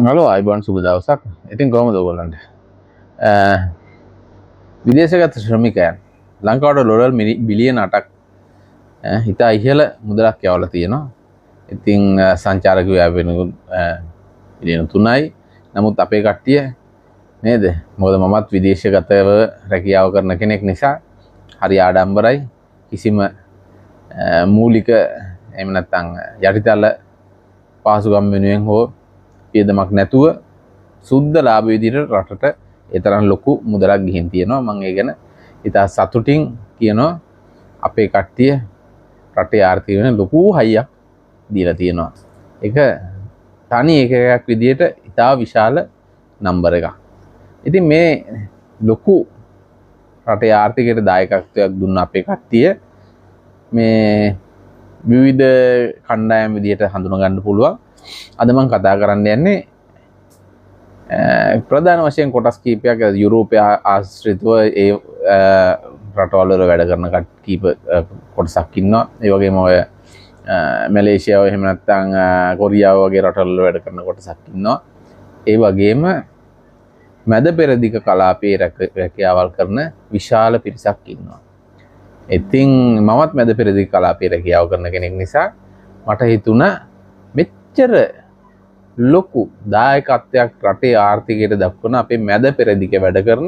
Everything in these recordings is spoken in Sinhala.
හලෝ අයිබෝන් සුබ දවසක්. ඉතින් කොහොමද ඔයගොල්ලන්ට? විදේශගත ශ්‍රමිකයන් ලංකාවට ඩොලර් බිලියන 8ක් හිතා ඉහළ මුදලක් යවලා තියෙනවා. ඉතින් සංචාරක ව්‍යාපනයකුත් බිලියන 3යි. නමුත් අපේ කට්ටිය නේද? මොකද මමත් විදේශගතව රැකියාව කරන කෙනෙක් නිසා හරි ආඩම්බරයි. කිසිම මූලික එහෙම නැත්නම් යටිතල පහසුකම් වෙනුවෙන් හෝ පියදමක් නැතුව සුද්ධ ලාභ විදිහට රටට ඒ තරම් ලොකු මුදලක් ගිහින් තියෙනවා. මම ඒ ගැන ඉතා සතුටින් කියනවා අපේ කට්ටිය රටේ ආර්ථික වෙන ලොකු හයියක් දීලා තියෙනවා. ඒක තනි එකකයක් විදිහට ඉතා විශාල නම්බර එකක්. ඉතින් මේ ලොකු රටේ ආර්ථිකයට දායකත්වයක් දුන්න අපේ කට්ටිය මේ විවිධ කණ්ඩායම් විදිහට හඳුනා ගන්න පුළුවන්. අද මම කතා කරන්න යන්නේ ප්‍රධාන වශයෙන් කොටස් කීපයක් යුරෝපය ආශ්‍රිතව ඒ රටවල් වල වැඩ කරන කීප කොටසක් ඉන්නවා. ඒ වගේම ඔය මැලේසියාව එහෙම නැත්නම් කොරියාව වගේ රටවල් වල වැඩ කරන කොටසක් ඉන්නවා. ඒ වගේම මැද පෙරදිග කලාපයේ රැකියාවල් කරන විශාල පිරිසක් ඉන්නවා. ඉතින් මමත් මැද පෙරදිග කලාපයේ රැකියාව කරන කෙනෙක් නිසා මට හිතුණා මෙච්චර ලොකු දායකත්වයක් රටේ ආර්ථිකයට දක්වන අපේ මැද පෙරදිග වැඩ කරන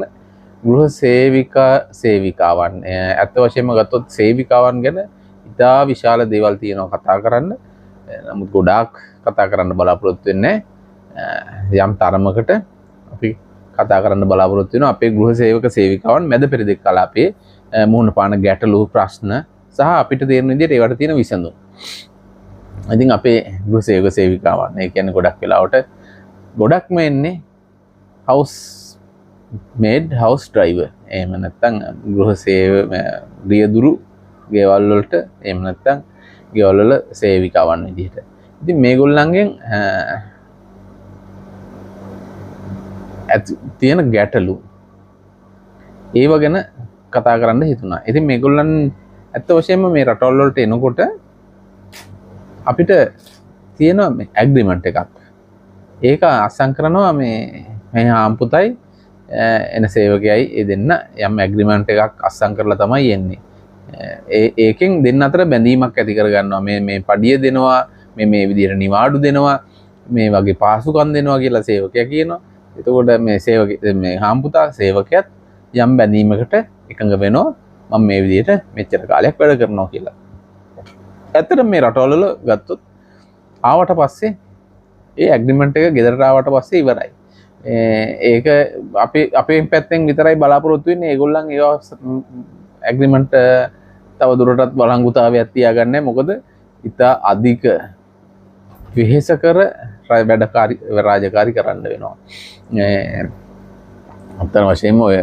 ගෘහ සේවිකාවන් ඇත්ත වශයෙන්ම ගත්තොත් සේවිකාවන් ගැන ඉතා විශාල දේවල් තියෙනවා කතා කරන්න. නමුත් ගොඩාක් කතා කරන්න බලාපොරොත්තු වෙන්නේ යම් තරමකට අපි කතා කරන්න බලාපොරොත්තු වෙනවා අපේ ගෘහ සේවක සේවිකාවන් මැද පෙරදිග කලාපයේ මුහුණ පාන ගැටලු ප්‍රශ්න සහ අපිට තේරෙන විදිහට ඒවට තියෙන විසඳුම්. ඉතින් අපේ ගෘහ සේවක සේවිකාවන් ඒ කියන්නේ ගොඩක් වෙලාවට ගොඩක්ම එන්නේ හවුස් මේඩ් හවුස් ඩ්‍රයිවර් එහෙම නැත්නම් ගෘහ රියදුරු ගෙවල් වලට එහෙම නැත්නම් ගෙවල් වල සේවිකාවන් විදිහට. ඉතින් මේගොල්ලන්ගෙන් තියෙන ගැටලු ඒව ගැන කතා කරන්න හිතුණා. ඉතින් මේගොල්ලන් ඇත්ත වශයෙන්ම මේ රටවල් වලට එනකොට අපිට තියෙන ඇග්‍රීමන්ට් එකක්. ඒක අත්සන් කරනවා මේ ආම්පුතයි එන සේවකයයි ඒ දෙන්න යම් ඇග්‍රීමන්ට් එකක් අත්සන් කරලා තමයි එන්නේ. ඒකෙන් දෙන්න අතර බැඳීමක් ඇති කර ගන්නවා. මේ පඩිය දෙනවා, මේ විදිහට නිවාඩු දෙනවා, මේ වගේ පහසුකම් දෙනවා කියලා සේවකයා කියනවා. එතකොට මේ ආම්පුතා සේවකයාත් යම් බැඳීමකට එකඟ වෙනවා. මම මේ විදිහට මෙච්චර කාලයක් වැඩ කරනවා කියලා. ඇත්තටම මේ රටවල වල ගත්තොත් ආවට පස්සේ ඒ ඇග්‍රීමන්ට් එක ගෙදරට ආවට පස්සේ ඉවරයි. ඒක අපේ පැත්තෙන් විතරයි බලාපොරොත්තු වෙන්නේ. ඒගොල්ලන් ඒ ඇග්‍රීමන්ට් තව දුරටත් බලංගුතාවයක් තියාගන්නේ. මොකද ඉතා අධික වෙහෙසකර රාජකාරී කරන්න වෙනවා. අත්තර වශයෙන්ම ඔය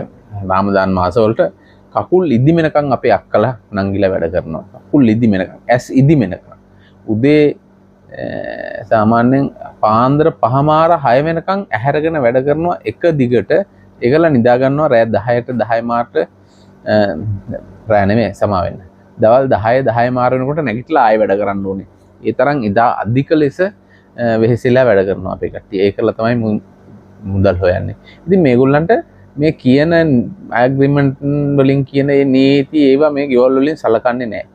රාමදාන් මාස වලට කකුල් ඉදි මෙනකන් අපේ අක්කලා නංගිලා වැඩ කරනවා. කකුල් ඉදි මෙනකන්, ඇස් ඉදි මෙනකන්. උදේ සාමාන්‍යයෙන් පාන්දර 5:00 වෙනකන් ඇහැරගෙන වැඩ කරනවා එක දිගට. ඒකලා නිදා ගන්නවා රෑ 10ට 10 මාට රෑ නෙමෙයි සමා වෙන්න. දවල් 10 මාර වෙනකොට නැගිටලා ආයෙ වැඩ කරන්න ඕනේ. ඒ තරම් ඉදා අධික ලෙස වෙහෙසෙලා වැඩ කරනවා අපේ කට්ටිය. ඒකලා තමයි මුදල් හොයන්නේ. ඉතින් මේගොල්ලන්ට මේ කියන ඇග්‍රීමන්ට් වලින් කියන මේ නීති ඒවා මේ ගෙවල් වලින් සලකන්නේ නැහැ.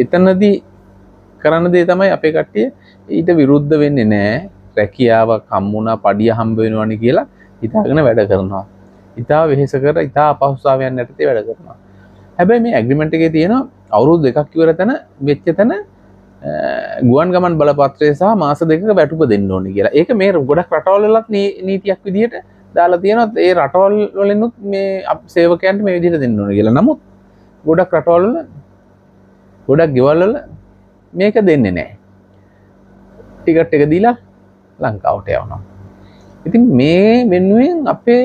එතනදී කරන දේ තමයි අපේ කට්ටිය ඊට විරුද්ධ වෙන්නේ නැහැ. රැකියාවක් හම්බුණා, පඩිය හම්බ වෙනවනේ කියලා හිතාගෙන වැඩ කරනවා. ඉතා වෙහෙස කර ඉතා අපහසුතාවයන් යටතේ වැඩ කරනවා. හැබැයි මේ ඇග්‍රීමන්ට් එකේ තියෙන අවුරුදු 2ක් ඉවර තැන වෙච්ච තැන ගුවන් ගමන් බලපත්‍රය සහ මාස 2ක වැටුප දෙන්න ඕනේ කියලා. ඒක මේ ගොඩක් රටවල් වලත් නීතියක් විදිහට දාලා තියෙනවා. ඒ රටවල් වලිනුත් මේ සේවකයන්ට මේ විදිහට දෙන්න ඕනේ කියලා. නමුත් ගොඩක් රටවල් වල ගොඩක් ගෙවල් වල මේක දෙන්නේ නැහැ. ටිකට් එක දීලා ලංකාවට යවනවා. ඉතින් මේ වෙනුවෙන් අපේ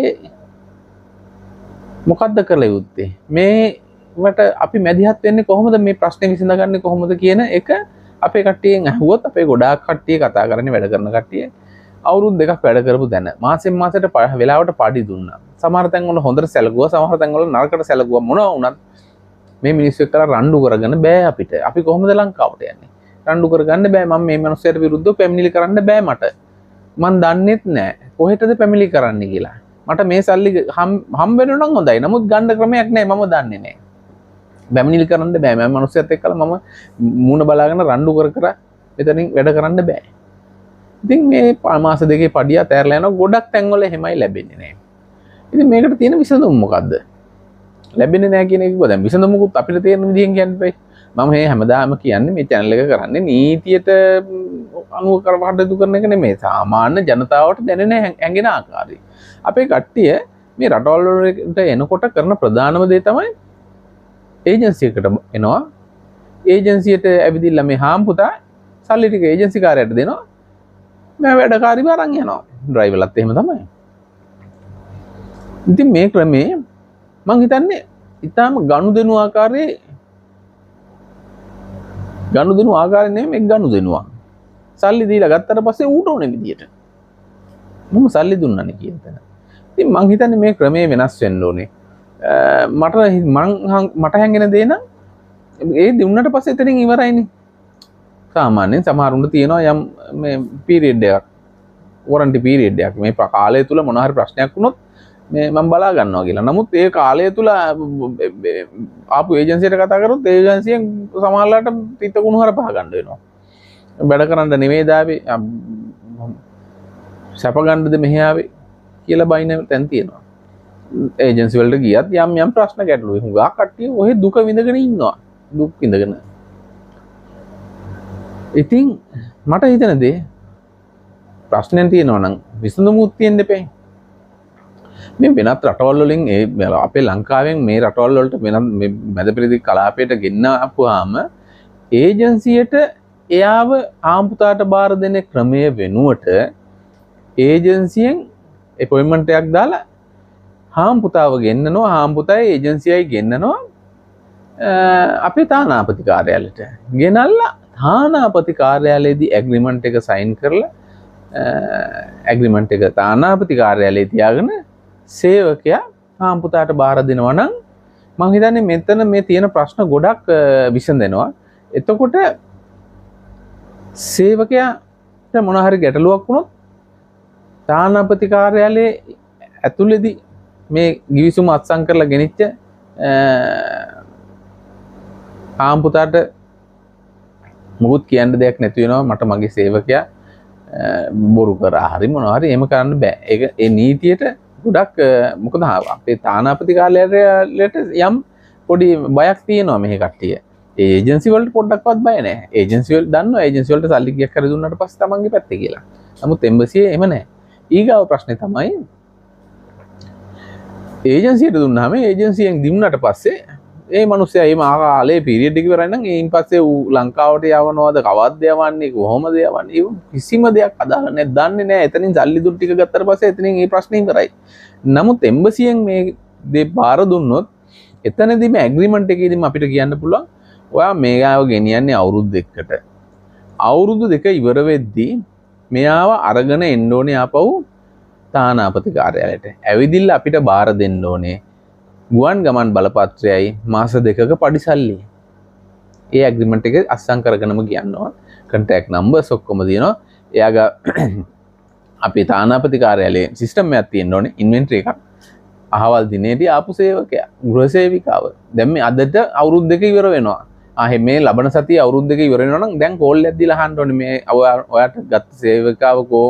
මොකද්ද කළ යුත්තේ? මේවට අපි මැදිහත් වෙන්නේ කොහොමද? මේ ප්‍රශ්නේ විසඳගන්නේ කොහොමද කියන එක අපේ කට්ටියෙන් අහුවොත් අපේ ගොඩාක් කට්ටිය කතා කරන්නේ වැඩ කරන කට්ටිය අවුරුදු 2ක් වැඩ කරපු දැන මාසෙන් මාසෙට වෙලාවට පඩි දුන්නා. සමහර තැන්වල හොඳට සැලකුවා, සමහර තැන්වල නරකට සැලකුවා. මොනවා වුණත් මේ මිනිස්සු එක්කලා රණ්ඩු කරගන්න බෑ අපිට. අපි කොහොමද ලංකාවට යන්නේ? රණ්ඩු කරගන්න බෑ. මම මේ මිනිස්සුන්ට විරුද්ධව පැමිණිලි කරන්න බෑ මට. මන් දන්නෙත් නෑ කොහෙටද පැමිණිලි කරන්න කියලා. මට මේ සල්ලි හම්බ වෙනවා නම් හොඳයි. නමුත් ගන්න ක්‍රමයක් නෑ මම දන්නේ නෑ. පැමිණිලි කරන්න බෑ. මම මිනිස්සුත් එක්කලා මම මූණ බලාගෙන රණ්ඩු කර කර මෙතනින් වැඩ කරන්න බෑ. ඉතින් මේ මාස දෙකේ පඩිය තැරලා යනවා. ගොඩක් තැන්වල එහෙමයි ලැබෙන්නේ නෑ. ඉතින් මේකට තියෙන විසඳුම මොකද්ද? ලැබෙන්නේ නැහැ කියන එක කිව්වා. දැන් විසඳුමකුත් අපිට තේරෙන විදිහෙන් කියන්න බෑ. මම මේ හැමදාම කියන්නේ මේ channel එක කරන්නේ නීතියට අනුව කටයුතු කරන එක නෙමෙයි. සාමාන්‍ය ජනතාවට දැනෙන හැඟෙන ආකාරي. අපේ කට්ටිය මේ රටවල් වලට එනකොට කරන ප්‍රධානම දේ තමයි ඒජන්සි එකට එනවා. ඒජන්සියට ඇවිදින්න මේ හාම් පුතා සල්ලි ටික ඒජන්සි කාර්යයට දෙනවා. මම වැඩකාරීව අරන් යනවා. ඩ්‍රයිවර්ලත් එහෙම තමයි. ඉතින් මේ ක්‍රමේ මං හිතන්නේ ඊටාම ගනුදෙනු ආකාරයේ නෙමෙයි මේ ගනුදෙනුවක්. සල්ලි දීලා ගත්තට පස්සේ ඌට ඕනේ විදියට. මම සල්ලි දුන්නානේ කියන තැන. ඉතින් මං හිතන්නේ මේ ක්‍රමේ වෙනස් වෙන්න ඕනේ. මට හැංගෙන දේ නම් ඒ දුන්නට පස්සේ එතනින් ඉවරයිනේ. සාමාන්‍යයෙන් සමහරුන්ට තියෙනවා යම් මේ පීරියඩ් එකක්. වොරන්ටි පීරියඩ් එකක්. මේ කාලය තුල මොන හරි ප්‍රශ්නයක් වුණොත් මේ මම බලා ගන්නවා කියලා. නමුත් ඒ කාලය තුල ආපු ඒජන්සියට කතා කරොත් ඒජන්සියෙන් සමහරලාට පිට කුණු හර පහ ගන්න වෙනවා. වැඩ කරන්න නෙමෙයි දාවේ සැප ගන්නද මෙහෙ ආවේ කියලා බයින තැන් තියෙනවා. ඒජන්සි වලට ගියත් යම් ප්‍රශ්න ගැටලු හුඟා කට්ටිය ඔහෙ දුක විඳගෙන ඉන්නවා. දුක් විඳගෙන. ඉතින් මට හිතෙන දේ ප්‍රශ්නයක් තියෙනවා නම් විසඳුමුත් තියෙන්න දෙපේ. මේ වෙනත් රටවල් වලින් අපේ ලංකාවෙන් මේ රටවල් වලට වෙනත් මැද පෙරදිග කලාපයට ගෙන්න අපුවාම ඒජන්සියට එයාව ආම්පුතාට බාර දෙන ක්‍රමය වෙනුවට ඒජන්සියෙන් අපොයින්ට්මන්ට් එකක් දාලා ආම්පුතාව ගෙන්නනවා. ආම්පුතායි ඒජන්සියයි ගෙන්නනවා අපේ තානාපති කාර්යාලයට. ගෙනල්ලා තානාපති කාර්යාලයේදී ඇග්‍රීමන්ට් එක සයින් කරලා ඇග්‍රීමන්ට් එක තානාපති කාර්යාලයේ තියාගෙන සේවකයා ආම්පුතාට බාර දෙනවා නම් මම හිතන්නේ මෙතන මේ තියෙන ප්‍රශ්න ගොඩක් විසඳෙනවා. එතකොට සේවකයාට මොන හරි ගැටලුවක් වුණොත් තානාපති කාර්යාලයේ ඇතුළේදී මේ ගිවිසුම අත්සන් කරලා ගෙනිච්ච ආම්පුතාට මොකුත් කියන්න දෙයක් නැති වෙනවා. මට මගේ සේවකයා බොරු කරා හරි මොනවා හරි එහෙම කරන්න බෑ. ඒක ඒ නීතියට ගොඩක් මොකද අපේ තානාපති කාර්යාලයට යම් පොඩි බයක් තියෙනවා මේ කට්ටිය. ඒජන්සි වලට පොඩ්ඩක්වත් බය නැහැ. ඒජන්සි වල දන්නවා ඒජන්සි වලට සල්ලි ගියක් කර දුන්නාට පස්සේ තමන්ගේ පැත්තේ කියලා. නමුත් එම්බසියේ එහෙම නැහැ. ඊගාව ප්‍රශ්නේ තමයි ඒජන්සියට දුන්නාම ඒජන්සියෙන් දිනුනට පස්සේ ඒ මිනිස්සයා මේ ආකාලේ පීරියඩ් එක ඉවරයි නම් ඊයින් පස්සේ ඌ ලංකාවට යවනවද කවද්ද යවන්නේ කොහොමද යවන්නේ කිසිම දෙයක් අදාළ නැහැ. දන්නේ නැහැ. එතනින් සල්ලි දුන් ටික ගත්තට පස්සේ එතනින් මේ ප්‍රශ්නේ ඉවරයි. නමුත් එම්බසියෙන් මේ දේ බාර දුන්නොත් එතනදී මේ ඇග්‍රීමන්ට් එකේදීම අපිට කියන්න පුළුවන් ඔයා මේගාව ගෙනියන්නේ අවුරුදු දෙකකට. අවුරුදු දෙක ඉවර වෙද්දී මෙයාව අරගෙන එන්න ඕනේ ආපහු තානාපති කාර්යාලයට. ඇවිදින්න අපිට බාර දෙන්න ඕනේ ගුවන් ගමන් බලපත්‍රයයි මාස දෙකක පඩිසල්ලි. ඒ ඇග්‍රීමන්ට් එක අස්සම් කරගෙනම කියනවා. කන්ටැක්ට් නම්බර්ස් ඔක්කොම දිනනවා. එයාගේ අපේ තානාපති කාර්යාලයේ සිස්ටම් එකක් තියෙන්න ඕනේ. ඉන්වෙන්ටරි එකක්. අහවල් දිනේදී ආපු සේවකයා, ගෘහ සේවිකාව. දැන් මේ අදට අවුරුදු දෙක ඉවර වෙනවා. මේ ලබන සතිය අවුරුදු දෙක ඉවර වෙනවා නම් දැන් කෝල් එකක් දීලා අහන්න ඕනේ මේ ඔයාට ගත්ත සේවකාව කෝ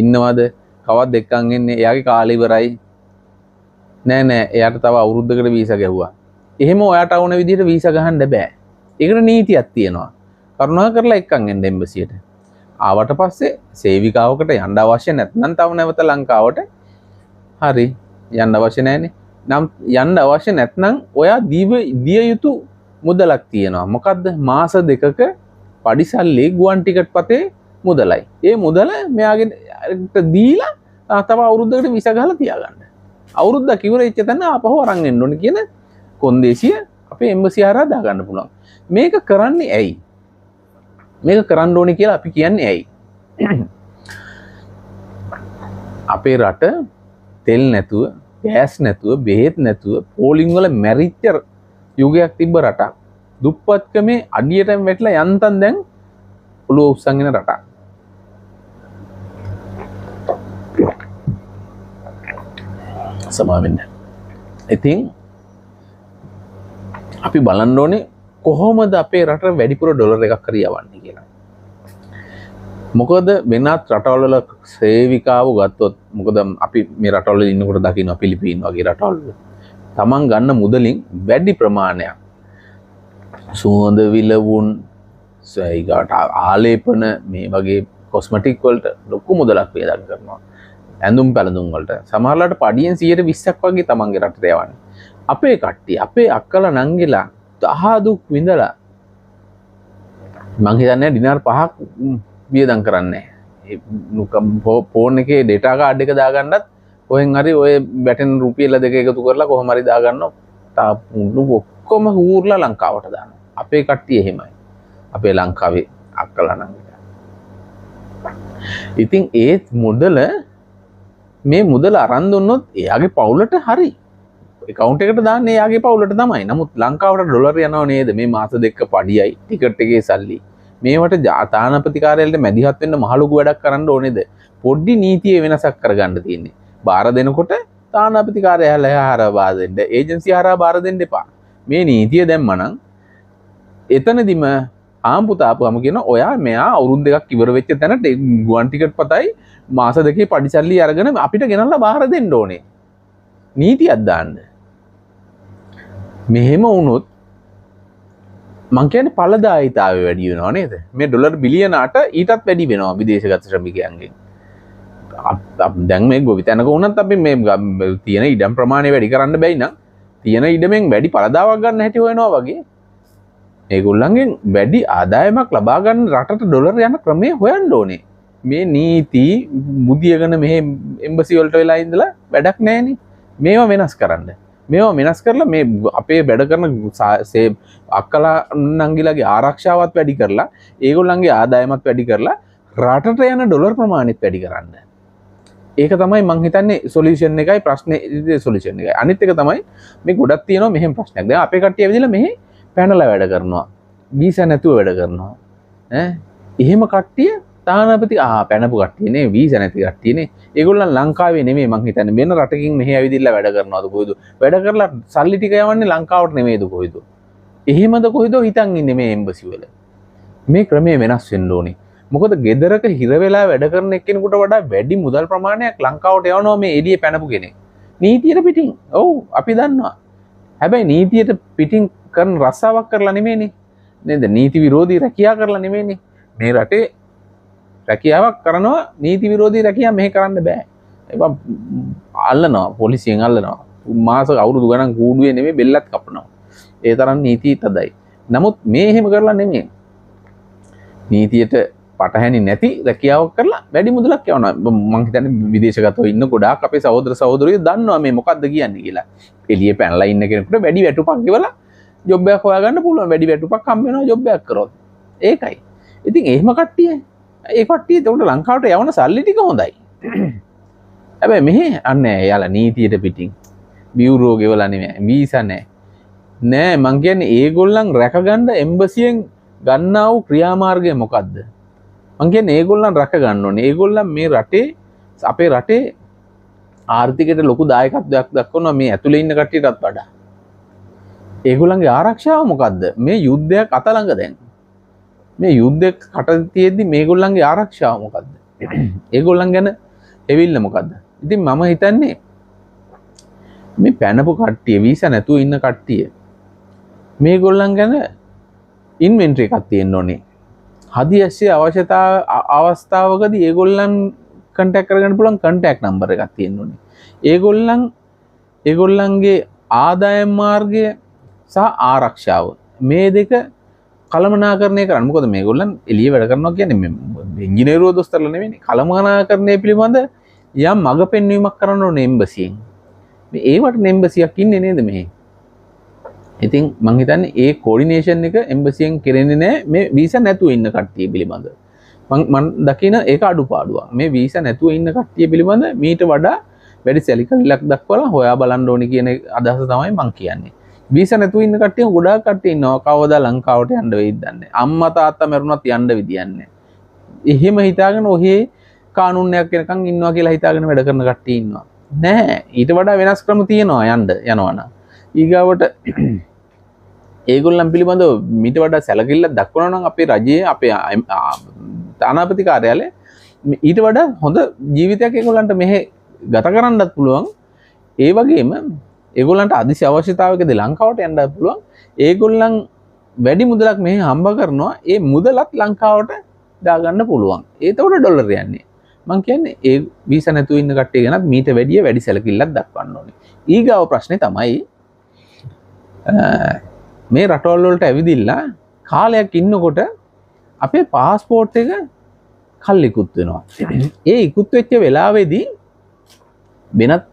ඉන්නවද? කවද්ද එක්කන් එන්නේ? එයාගේ කාලය ඉවරයි. නෑ එයාට තව අවුරුද්දකට වීසා ගැහුවා. එහෙම ඔයාට ඕන විදිහට වීසා ගහන්න බෑ. ඒකට නීතියක් තියෙනවා. කරුණා කරලා එක්කන් එන්න එම්බසියට. ආවට පස්සේ සේවිකාවකට යන්න අවශ්‍ය නැත්නම් තව නැවත ලංකාවට හරි යන්න අවශ්‍ය නැහැනේ. නම් යන්න අවශ්‍ය නැත්නම් ඔයා දිය යුතු මුදලක් තියෙනවා. මොකද්ද? මාස දෙකක පඩිසල්ලි ගුවන් ටිකට් පතේ මුදලයි. ඒ මුදල මෙයාගෙට දීලා තව අවුරුද්දකට වීසා ගහලා තියාගන්න. අවුරුද්දක් ඉවරෙච්ච තැන ආපහු අරන් එන්න ඕනේ කියන කොන්දේසිය අපේ එම්බසි හරහා දාගන්න පුළුවන්. මේක කරන්නේ ඇයි? මේක කරන්න ඕනේ කියලා අපි කියන්නේ ඇයි? අපේ රට තෙල් නැතුව, ගෑස් නැතුව, බෙහෙත් නැතුව පෝලිං වල මැරිච්ච යුගයක් තිබ්බ රටක්. දුප්පත්කමේ අඩියටම වැටලා යන්තම් දැන් ඔළුව උස්සන්ගෙන රටක්. සමාවෙන්න. ඉතින් අපි බලන්න ඕනේ කොහොමද අපේ රට වැඩිපුර ඩොලර් එකක් හරි යවන්නේ කියලා. මොකද වෙනත් රටවල සේවිකාව ගත්තොත් මොකද අපි මේ රටවල ඉන්නකොට දකින්න පිලිපීන් වගේ රටවල තමන් ගන්න මුදලින් වැඩි ප්‍රමාණයක් සුවඳ විලවුන් සයිගාට ආලේපන මේ වගේ කොස්මටික් වලට ලොකු මුදලක් වේදම් කරනවා. ඇඳුම් පැළඳුම් වලට සමහරවිට පඩියෙන් 120ක් වගේ තමන්ගේ රටට යවන්නේ. අපේ කට්ටිය අපේ අක්කලා නංගිලා දහදුක් විඳලා මං හිතන්නේ ඩිනාර් 5ක් වියදම් කරන්නේ. ෆෝන් එකේ ඩේටා කාඩ් එක දාගන්නත් කොහෙන් හරි ඔය බැටන් රුපියල් දෙක එකතු කරලා කොහොම හරි දාගන්නවා. තාපුණු ඔක්කොම හූර්ලා ලංකාවට දානවා. අපේ කට්ටිය එහෙමයි. අපේ ලංකාවේ අක්කලා නංගිලා. ඉතින් ඒ මුදල මේ මුදල අරන් දුන්නොත් එයාගේ පවුලට හරි account එකට දාන්නේ එයාගේ පවුලට තමයි. නමුත් ලංකාවට ඩොලර් යනවා නේද මේ මාස දෙක පඩියයි ටිකට් එකේ සල්ලි. මේවට තානාපති කාර්යාලයට මැදිහත් වෙන්න මහ ලොකු වැඩක් කරන්න ඕනේද? පොඩි නීතියේ වෙනසක් කරගන්න තියෙන්නේ. බාර දෙනකොට තානාපති කාර්යාලය හරහා බාර දෙන්න, ඒජන්සි හරහා බාර දෙන්න එපා. මේ නීතිය දැම්මනම් එතනදිම ආම්පුතාපුවම කියන ඔයා මෙයා අවුරුදු දෙකක් ඉවර වෙච්ච තැනට ගුවන් ටිකට් පතයි මාස දෙකේ පඩි සල්ලි අරගෙන අපිට ගෙනල්ලා බාර දෙන්න ඕනේ. නීතියක් දාන්න. මෙහෙම වුණොත් මං කියන්නේ ඵලදායීතාවය වැඩි වෙනවා නේද? මේ ඩොලර් බිලියන 8 ඊටත් වැඩි වෙනවා විදේශගත ශ්‍රමිකයන්ගෙන්. දැන් මේ ගොවිතැනක වුණත් අපි මේ තියෙන ඉඩම් ප්‍රමාණය වැඩි කරන්න බැයි නම් තියෙන ඉඩමෙන් වැඩි ඵලදාවක් ගන්න හැටි හොයනවා වගේ. ඒගොල්ලන්ගෙන් වැඩි ආදායමක් ලබා ගන්න රටට ඩොලර් යන ක්‍රමය හොයන්න ඕනේ. මේ නීති මුදියගෙන මෙහෙ එම්බසි වලට වෙලා ඉඳලා වැඩක් නැහැනේ. මේවා වෙනස් කරන්න. මේවා වෙනස් කරලා මේ අපේ වැඩ කරන අක්කලා නංගිලාගේ ආරක්ෂාවත් වැඩි කරලා ඒගොල්ලන්ගේ ආදායමත් වැඩි කරලා රටට යන ඩොලර් ප්‍රමාණයත් වැඩි කරන්න. ඒක තමයි මං හිතන්නේ සොලියුෂන් එකයි ප්‍රශ්නේ සොලියුෂන් එකයි. අනිත් එක තමයි මේ ගොඩක් තියෙනවා මෙහෙම ප්‍රශ්නයක්. දැන් අපේ කට්ටිය ඇවිදලා මෙහෙ පැනලා වැඩ කරනවා. වීසා නැතුව වැඩ කරනවා. එහෙම කට්ටිය තානාපති පැනපු කට්ටියනේ වීසා නැති කට්ටියනේ. ඒගොල්ලන් ලංකාවේ නෙමෙයි මං හිතන්නේ වෙන රටකින් මෙහෙ ඇවිදilla වැඩ කරනවද කොයිද? වැඩ කරලා සල්ලි ටික යවන්නේ ලංකාවට නෙමෙයිද කොයිද? එහෙමද කොයිද හිතන් ඉන්නේ මේ එම්බසි වල. මේ ක්‍රමය වෙනස් වෙන්න ඕනේ. මොකද ගෙදරක හිර වෙලා වැඩ කරන එක්කෙනෙකුට වඩා වැඩි මුදල් ප්‍රමාණයක් ලංකාවට යවනවා මේ එළියේ පැනපු කෙනෙක්. නීතියට පිටින්. ඔව් අපි දන්නවා. හැබැයි නීතියට පිටින් කරන රස්සාවක් කරලා නෙමෙයිනේ. නේද? නීති විරෝධී රැකියාව කරලා නෙමෙයිනේ. මේ රටේ රැකියාවක් කරනවා නීති විරෝධී රැකියාව මෙහෙ කරන්න බෑ. ඒවා අල්ලනවා පොලිසියෙන් අල්ලනවා. මාස අවුරුදු ගණන් කූඩුවේ නෙමෙයි බෙල්ලත් කපනවා. ඒ තරම් නීති තදයි. නමුත් මේ එහෙම කරලා නෙමෙයි. නීතියට පටහැනි නැති රැකියාවක් කරලා වැඩි මුදලක් යවනවා. මං හිතන්නේ විදේශගතව ඉන්න ගොඩාක් අපේ සහෝදර සහෝදරියෝ දන්නවා මේ මොකද්ද කියන්නේ කියලා. එළියේ පැනලා ඉන්න කෙනෙකුට වැඩි වැටුපක් ගෙවලා ජොබ් එකක් හොයාගන්න පුළුවන්. වැඩි වැටුපක් හම්බ වෙනවා ජොබ් එකක් කරොත්. ඒකයි. ඉතින් එහෙම කට්ටිය ඒ කට්ටිය උන්ට ලංකාවට යවන සල්ලි ටික හොඳයි. හැබැයි මෙහෙ අන්නේ එයාලා නීතියට පිටින් බියුරෝ ගෙවලා නෙමෙයි වීසා නැහැ. නෑ මං කියන්නේ ඒගොල්ලන් රැකගන්න එම්බසියෙන් ගන්නා වූ ක්‍රියාමාර්ගය මොකද්ද? මං කියන්නේ ඒගොල්ලන් රැක ගන්න ඕනේ. ඒගොල්ලන් මේ රටේ අපේ රටේ ආර්ථිකයට ලොකු දායකත්වයක් දක්වනවා මේ ඇතුලේ ඉන්න කට්ටියටත් වඩා. ඒගොල්ලන්ගේ ආරක්ෂාව මොකද්ද? මේ යුද්ධයක් අත ළඟ දැන්. මේ යුද්ධයක් කට තියෙද්දි මේගොල්ලන්ගේ ආරක්ෂාව මොකද්ද? ඒගොල්ලන් ගැන එවිල්ල මොකද්ද? ඉතින් මම හිතන්නේ මේ පැනපු කට්ටිය වීසා නැතුව ඉන්න කට්ටිය මේගොල්ලන් ගැන ඉන්වෙන්ටරි එකක් තියෙන්න ඕනේ. හදිස්සිය අවස්ථාවකදී ඒගොල්ලන් කන්ටැක්ට් කරගන්න පුළුවන් කන්ටැක්ට් නම්බර් එකක් තියෙන්න ඕනේ. ඒගොල්ලන්ගේ ආදායම් මාර්ගය සහ ආරක්ෂාව මේ දෙක කළමනාකරණය කරන්න. මොකද මේගොල්ලන් එළිය වැඩ කරනවා කියන්නේ ඉංජිනේරුවෝ දොස්තරලා නෙවෙයි. කළමනාකරණය පිළිබඳ යම් මඟ පෙන්වීමක් කරන්න ඕනේ එම්බසියෙන්. මේ ඒවට එම්බසියක් ඉන්නේ නේද මෙහි? ඉතින් මං හිතන්නේ ඒ කෝඩිනේෂන් එක එම්බසියෙන් කෙරෙන්නේ නැහැ මේ වීසා නැතුව ඉන්න කට්ටිය පිළිබඳ. මං දකින ඒක අඩුපාඩුවක්. මේ වීසා නැතුව ඉන්න කට්ටිය පිළිබඳ මීට වඩා වැඩි සැලකිල්ලක් දක්වලා හොයා බලන්න ඕනේ කියන අදහස තමයි මං කියන්නේ. වීසා නැතුව ඉන්න කට්ටිය ගොඩාක් කට්ටිය ඉන්නවා. කවදා ලංකාවට යන්න වෙයිද දන්නේ නැහැ. අම්මා තාත්තා මරුණත් යන්න විදියක් නැහැ. එහෙම හිතාගෙන ඔහේ කානූනයක් වෙනකන් ඉන්නවා කියලා හිතාගෙන වැඩ කරන කට්ටිය ඉන්නවා. නෑ. ඊට වඩා වෙනස් ක්‍රම තියෙනවා යනවනම්. ඊගාවට ඒගොල්ලන් පිළිබඳව මීට වඩා සැලකිල්ලක් දක්වනවා නම් අපේ රජයේ අපේ තානාපති කාර්යාලය ඊට වඩා හොඳ ජීවිතයක් ඒගොල්ලන්ට මෙහෙ ගත කරන්නත් පුළුවන්. ඒ වගේම ඒගොල්ලන්ට අදිසි අවශ්‍යතාවයකදී ලංකාවට යන්නත් පුළුවන්. ඒගොල්ලන් වැඩි මුදලක් මෙහෙ හම්බ කරනවා. ඒ මුදලත් ලංකාවට දාගන්න පුළුවන්. ඒතකොට ඩොලර් යන්නේ. මං කියන්නේ ඒ වීසා නැතුව ඉන්න කට්ටිය ගැනත් මීට වැඩි සැලකිල්ලක් දක්වන්න ඕනේ. ඊගාව ප්‍රශ්නේ තමයි මේ රටවල් වලට ඇවිදිලා කාලයක් ඉන්නකොට අපේ පාස්පෝර්ට් එක කල් ඉක්ුත් වෙනවා. ඒ ඉක්ුත් වෙච්ච වෙලාවේදී වෙනත්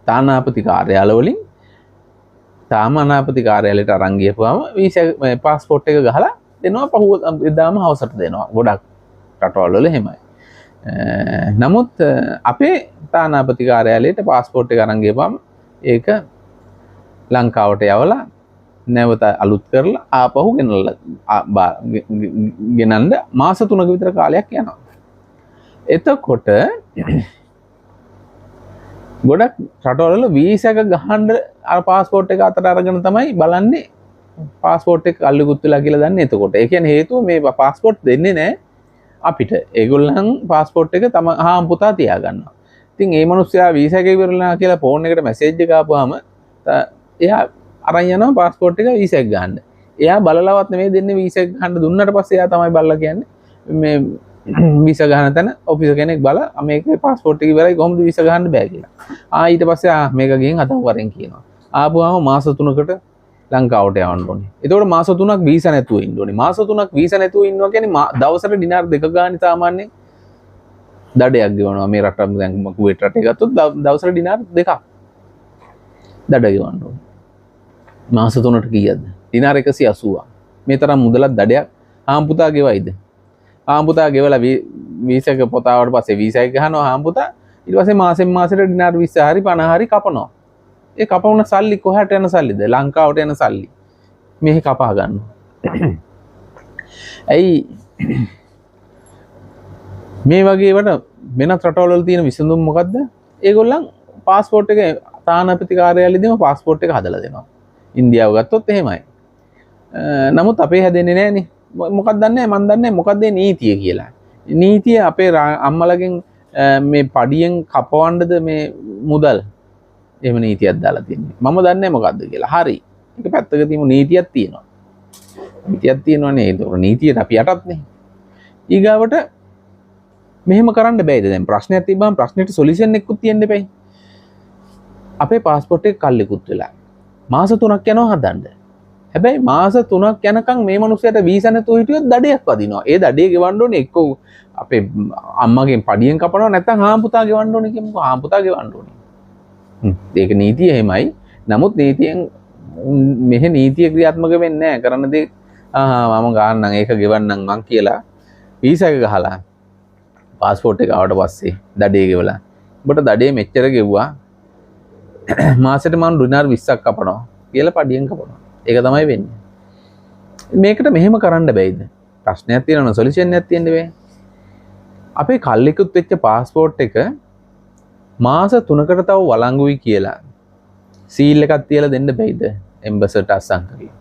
තානාපති කාර්යාල වලින් තාමානාපති කාර්යාලයට අරන් ගියපුවම වීසා පාස්පෝර්ට් එක ගහලා දෙනවා. එදාම හවසට දෙනවා. ගොඩක් රටවල් වල එහෙමයි. නමුත් අපේ තානාපති කාර්යාලයට පාස්පෝර්ට් එක අරන් ගියපුවම ඒක ලංකාවට යවලා නැවත අලුත් කරලා ආපහු ගෙනල්ලා මාස 3ක විතර කාලයක් යනවා. එතකොට ගොඩක් රටවල වීසා එක ගහන්න අර පාස්පෝර්ට් එක අතට අරගෙන තමයි බලන්නේ පාස්පෝර්ට් එක අල්ලුකුත් වෙලා කියලා දන්නේ. එතකොට ඒ කියන්නේ හේතුව මේ පාස්පෝර්ට් දෙන්නේ නැහැ අපිට. ඒගොල්ලන් පාස්පෝර්ට් එක තම හාම්පුතා තියාගන්නවා. ඉතින් මේ මිනිස්සයා වීසා එක ඉවරලා කියලා ෆෝන් එකට මැසේජ් එක ආපුවාම එයා අරන් යනවා පාස්පෝර්ට් එක වීසා එක ගන්න. එයා බලලවත් නෙමෙයි දෙන්නේ වීසා එක ගන්න. දුන්නට පස්සේ එයා තමයි බලලා කියන්නේ මේ වීසා ගන්න තැන ඔෆිසර් කෙනෙක් බලලා මේකේ පාස්පෝර්ට් එක ඉවරයි කොහොමද වීසා ගන්න බෑ කියලා. ඊට පස්සේ මේක ගිහින් අතව වරෙන් කියනවා. ආපුවාම මාස 3කට ලංකාවට යවන්න ඕනේ. එතකොට මාස 3ක් වීසා නැතුව ඉන්න ඕනේ. මාස 3ක් වීසා නැතුව ඉන්නවා කියන්නේ දවසට ඩිනාර් 2 ගානේ සාමාන්‍යයෙන් දඩයක් ගෙවනවා. මේ රට දැන් කුවේට් රටේ ගත්තොත් දවසට ඩිනාර් 2ක් දඩ ගෙවන්න ඕනේ. මාස 3ට කීයද? ඩිනාර් 180ක්. මේ තරම් මුදලක් දඩයක් ආම්පුතා ගෙවයිද? ආම්පුතා ගෙවලා වීසා එක පොතාවට පස්සේ වීසා එක ගහනවා ආම්පුතා. ඊට පස්සේ මාසෙන් මාසෙට ඩිනාර් 20 හරි 50 හරි කපනවා. ඒ කපවන සල්ලි කොහාට යන සල්ලිද? ලංකාවට යන සල්ලි. මෙහි කපා ගන්නවා. ඇයි මේ වගේ වට වෙනත් රටවල් වල තියෙන විසඳුම මොකද්ද? ඒගොල්ලන් පාස්පෝර්ට් එක තානාපති කාර්යාලයේදීම පාස්පෝර්ට් එක හදලා දෙනවා. ඉන්දියාව ගත්තොත් එහෙමයි. නමුත් අපේ හැදෙන්නේ නැහනේ. මොකක්ද දන්නේ මන් දන්නේ මොකක්ද නීතිය කියලා. නීතිය අපේ අම්මලගෙන් මේ පඩියෙන් කපවන්නද මේ මුදල් එහෙම නීතියක් දාලා තියෙන්නේ. මම දන්නේ මොකද්ද කියලා. හරි. ඒක පැත්තක තියමු නීතියක් තියෙනවා. නීතියක් තියෙනවනේ. ඒක නීතියට අපි යටත්නේ. ඊගාවට මෙහෙම කරන්න බෑද? දැන් ප්‍රශ්නයක් තිබ්බම ප්‍රශ්නෙට සොලියුෂන් එකකුත් තියෙන්න බෑ. අපේ පාස්පෝර්ට් එක කල්ලිකුත් වෙලා. මාස 3ක් යනවා හදන්න. හැබැයි මාස 3ක් යනකම් මේ මිනිස්සයාට වීසා නැතුව හිටියොත් දඩයක් වදිනවා. ඒ දඩේ ගෙවන්න ඕනේ එක්ක අපේ අම්මගෙන් පඩියෙන් කපනවා නැත්නම් හාම්පුතා ගෙවන්න ඕනේ කියමුකෝ. හාම්පුතා ගෙවන්න ඕනේ. ඒක නීතිය එහෙමයි. නමුත් නීතියෙන් මෙහෙ නීතිය ක්‍රියාත්මක වෙන්නේ නැහැ. කරන දේ මම ගන්නම් ඒක ගෙවන්නම් මං කියලා වීසා එක ගහලා පාස්පෝර්ට් එක ආවට පස්සේ දඩේ ගෙවලා. ඔබට දඩේ මෙච්චර ගෙව්වා මාසෙට මම ඩිනාර් 20ක් කපනවා කියලා පඩියෙන් කපනවා. ඒක තමයි වෙන්නේ. මේකට මෙහෙම කරන්න බෑයිද? ප්‍රශ්නයක් තියෙනවා සොලියුෂන් එකක් තියෙන්න බෑ. අපේ කල්ලිකුත් වෙච්ච පාස්පෝර්ට් එක මාස 3කට තව වළංගුයි කියලා සීල් එකක් තියලා දෙන්න බෑයිද? එම්බසට අස්සම් කරලා.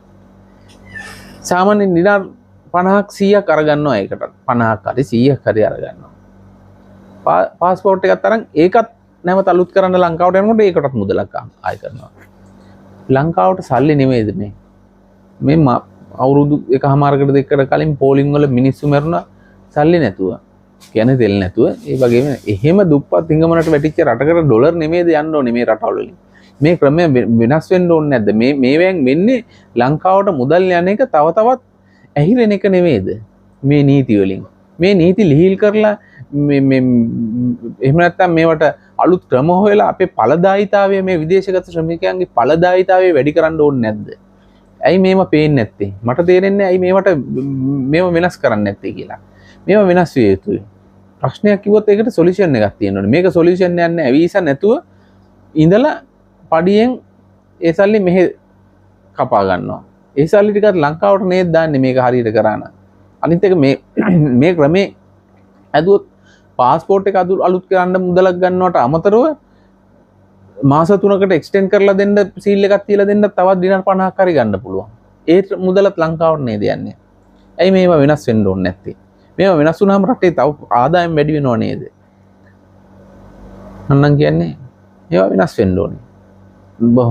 සාමාන්‍යයෙන් ඩිනාර් 50ක් 100ක් අරගන්නවා ඒකට. 50ක් හරි 100ක් හරි අරගන්නවා. පාස්පෝර්ට් එකත් අරන් ඒකත් නැවත අලුත් කරන්න ලංකාවට යනකොට ඒකටත් මුදලක් ආය කරනවා. ලංකාවට සල්ලි නෙමෙයිද මේ? මේ අවුරුදු එකමාරකට දෙකකට කලින් පෝලිං වල මිනිස්සු මැරුණා සල්ලි නැතුව. කියන්නේ තෙල් නැතුව. ඒ වගේම එහෙම දුප්පත් හිඟමනට වැටිච්ච රටකට ඩොලර් නෙමෙයිද යන්න ඕනේ මේ රටවල වලින්. මේ ක්‍රමය වෙනස් වෙන්න ඕනේ නැද්ද? මේවෙන් වෙන්නේ ලංකාවට මුදල් යන එක තව තවත් ඇහිරෙන එක නෙමෙයිද? මේ නීති වලින්. මේ නීති ලිහිල් කරලා මේ එහෙම නැත්නම් මේවට අලුත් ක්‍රම හොයලා අපේ ඵලදායීතාවය මේ විදේශගත ශ්‍රමිකයන්ගේ ඵලදායීතාවය වැඩි කරන්න ඕනේ නැද්ද? ඇයි මේව පේන්නේ නැත්තේ? මට තේරෙන්නේ ඇයි මේවට මේව වෙනස් කරන්නේ නැත්තේ කියලා. මේව වෙනස් විය යුතුයි. ප්‍රශ්නයක් කිව්වොත් ඒකට සොලියුෂන් එකක් තියෙනවා. මේක සොලියුෂන් එකක් නෑ. වීසා නැතුව ඉඳලා පඩියෙන් ඒ සල්ලි මෙහෙ කපා ගන්නවා. ඒ සල්ලි ටිකත් ලංකාවට නේද දාන්නේ මේක හරියට කරා නම්. අනිත් එක මේ ක්‍රමේ ඇදුවොත් පාස්පෝර්ට් එක අලුත් කරන්න මුදලක් ගන්නවට අමතරව මාස 3කට එක්ස්ටෙන්ඩ් කරලා දෙන්න සීල් එකක් තියලා දෙන්න තවත් දිනාර 50ක් හරි ගන්න පුළුවන්. ඒ මුදලත් ලංකාවට නේද යන්නේ. ඇයි මේවා වෙනස් වෙන්න ඕනේ නැත්තේ? මේවා වෙනස් වුණාම රටේ තව ආදායම් වැඩි වෙනව නේද? අන්නම් කියන්නේ ඒවා වෙනස් වෙන්න ඕනේ.